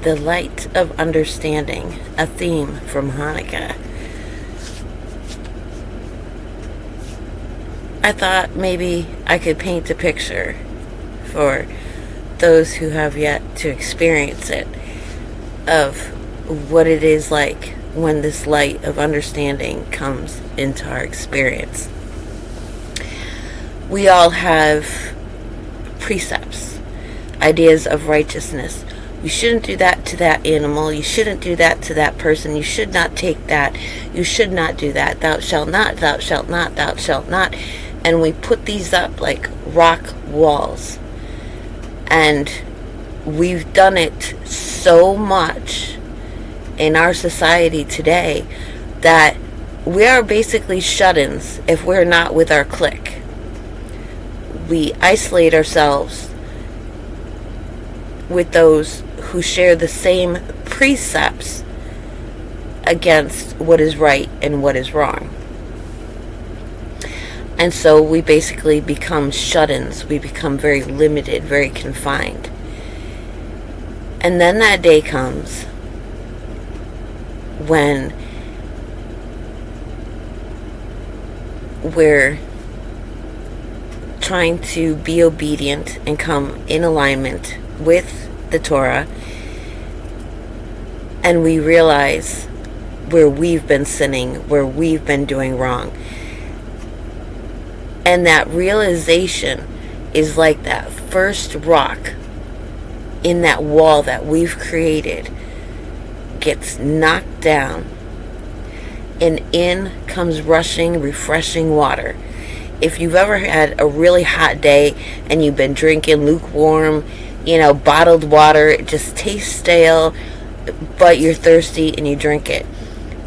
the light of understanding, a theme from Hanukkah. I thought maybe I could paint a picture for those who have yet to experience it of what it is like when this light of understanding comes into our experience. We all have precepts, ideas of righteousness. You shouldn't do that to that animal. You shouldn't do that to that person. You should not take that. You should not do that. Thou shalt not, thou shalt not, thou shalt not. And we put these up like rock walls. And we've done it so much in our society today that we are basically shut-ins if we're not with our clique. We isolate ourselves with those who share the same precepts against what is right and what is wrong. And so we basically become shut-ins. We become very limited, very confined. And then that day comes when we're trying to be obedient and come in alignment with the Torah, and we realize where we've been sinning, where we've been doing wrong. And that realization is like that first rock in that wall that we've created gets knocked down, and in comes rushing, refreshing water. If you've ever had a really hot day and you've been drinking lukewarm, bottled water, it just tastes stale, but you're thirsty and you drink it.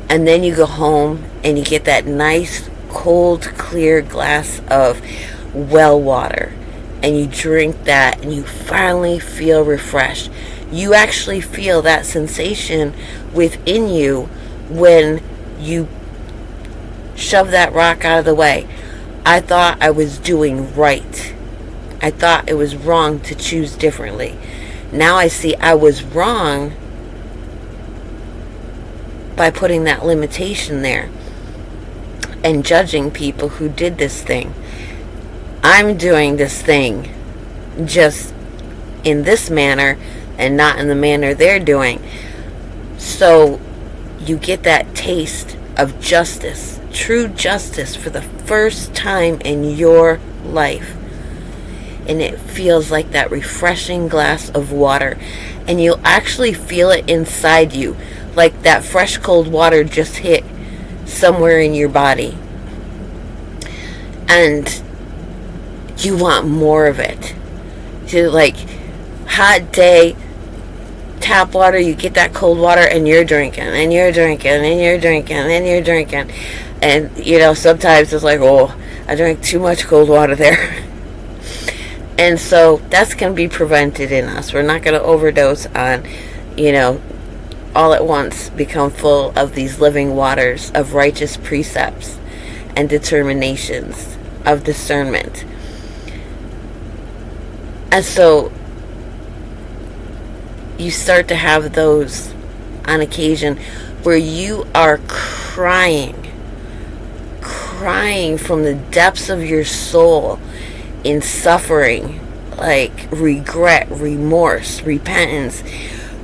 And then you go home and you get that nice, cold, clear glass of well water. And you drink that and you finally feel refreshed. You actually feel that sensation within you when you shove that rock out of the way. I thought I was doing right. I thought it was wrong to choose differently. Now I see I was wrong by putting that limitation there and judging people who did this thing. I'm doing this thing just in this manner and not in the manner they're doing. So you get that taste of justice, true justice, for the first time in your life. And it feels like that refreshing glass of water. And you'll actually feel it inside you, like that fresh cold water just hit somewhere in your body. And you want more of it. To like hot day, tap water, you get that cold water and you're drinking and you're drinking and you're drinking and you're drinking. And sometimes it's like, oh, I drank too much cold water there. And so that's going to be prevented in us. We're not going to overdose on, all at once become full of these living waters of righteous precepts and determinations of discernment. And so you start to have those on occasion where you are crying from the depths of your soul in suffering, like regret, remorse, repentance.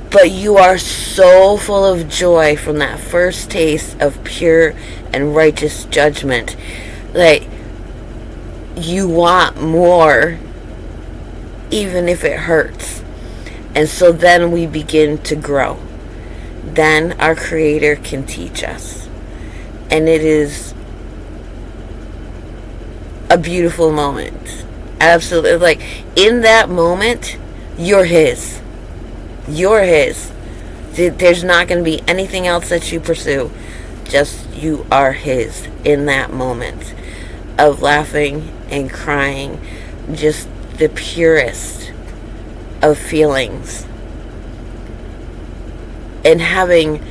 But you are so full of joy from that first taste of pure and righteous judgment. Like, you want more, even if it hurts. And so then we begin to grow. Then our Creator can teach us. And it is a beautiful moment. Absolutely. Like, in that moment, you're His. You're His. There's not going to be anything else that you pursue. Just you are His in that moment of laughing and crying. Just the purest of feelings. And having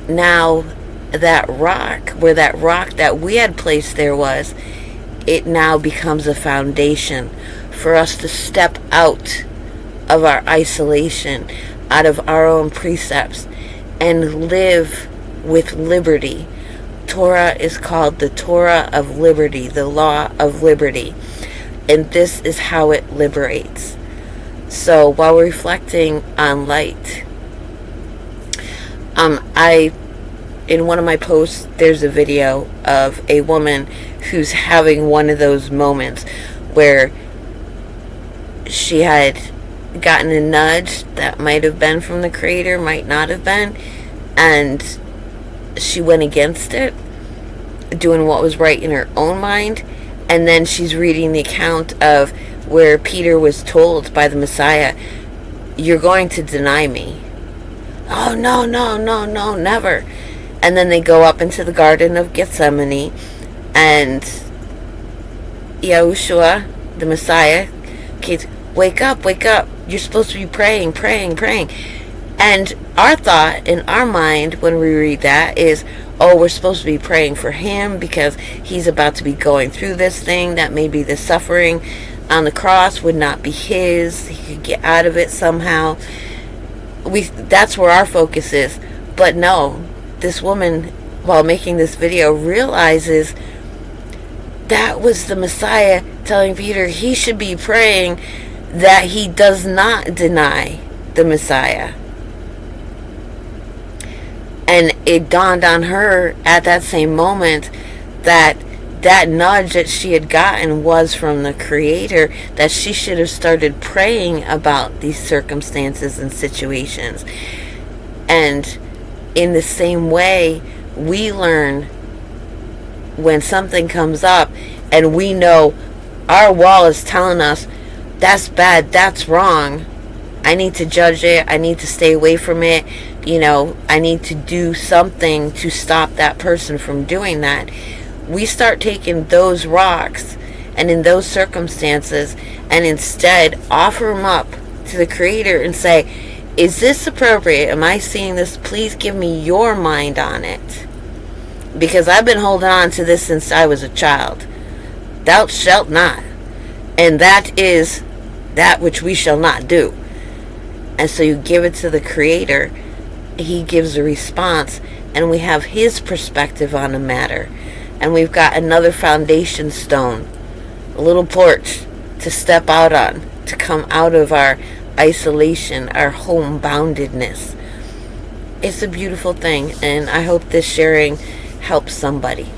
now that rock, where that rock that we had placed there was, it now becomes a foundation for us to step out of our isolation, out of our own precepts and live with liberty. Torah is called the Torah of liberty, the law of liberty. And this is how it liberates. So while reflecting on light, in one of my posts, there's a video of a woman who's having one of those moments where she had gotten a nudge that might have been from the Creator, might not have been, and she went against it, doing what was right in her own mind. And then she's reading the account of where Peter was told by the Messiah, "You're going to deny me." "Oh, no, no, no, no, never." And then they go up into the Garden of Gethsemane, and Yahushua, the Messiah, kids, wake up, wake up. You're supposed to be praying, praying, praying. And our thought in our mind when we read that is, oh, we're supposed to be praying for him because he's about to be going through this thing, that maybe the suffering on the cross would not be his. He could get out of it somehow. That's where our focus is. But no, this woman, while making this video, realizes that was the Messiah telling Peter he should be praying that he does not deny the Messiah. And it dawned on her at that same moment that that nudge that she had gotten was from the Creator, that she should have started praying about these circumstances and situations. And in the same way, we learn when something comes up and we know our wall is telling us, that's bad, that's wrong, I need to judge it, I need to stay away from it, I need to do something to stop that person from doing that. We start taking those rocks and in those circumstances and instead offer them up to the Creator and say, is this appropriate? Am I seeing this? Please give me your mind on it. Because I've been holding on to this since I was a child. Thou shalt not. And that is that which we shall not do. And so you give it to the Creator. He gives a response. And we have His perspective on the matter. And we've got another foundation stone. A little porch to step out on. To come out of our isolation, our homeboundedness. It's a beautiful thing. And I hope this sharing helps somebody.